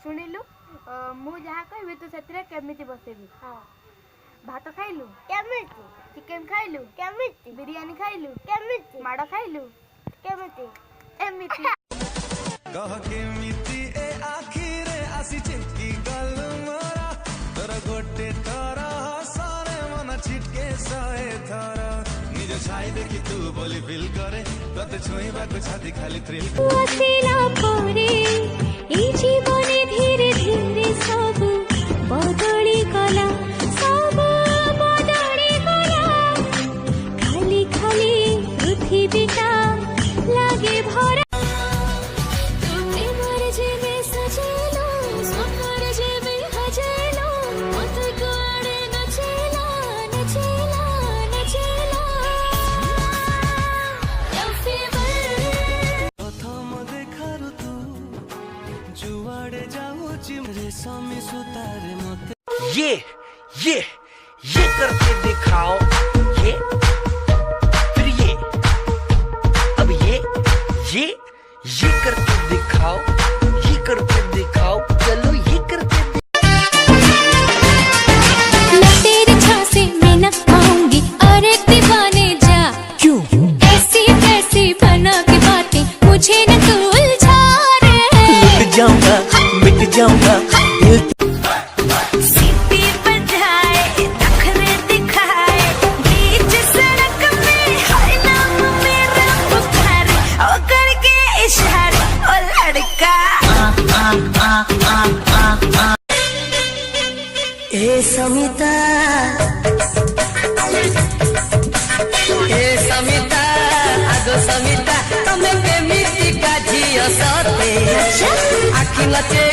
शुणिलु मु जहाँ कहबी तू से केमिति बसेबी। हाँ भात खाइलु केमिति, चिकन खाइलु केमिति, बिरयानी खाइलु केमिति, माड़ खाइलु केमिति, एमिति कह केमिति ए आखिरे आसी चिटकी गल मोरा तोर गोटे तोर हसरे मन छिटके सहे थर निज छाई देखि तू बोली फील करे तते छुईबा को छाती खाली थ्रिल आसिला परे ई जीवने धीरे धीरे सब बदली गला, सब बदली गला, खाली खाली पृथ्वीटा लागे भरा। ये करके दिखाओ, ये फिर ये, अब ये करके दिखाओ, ये करके दिखाओ, चलो ये करके मैं तेरे झांसे में न आऊंगी, अरे दीवाने जा। क्यों ऐसी वैसी बना के बातें मुझे न तू उलझा रे। लुट जाऊंगा, मिट जाऊंगा दिल समिता आगो समिता तमें केमिति का झियो सते आखि नचे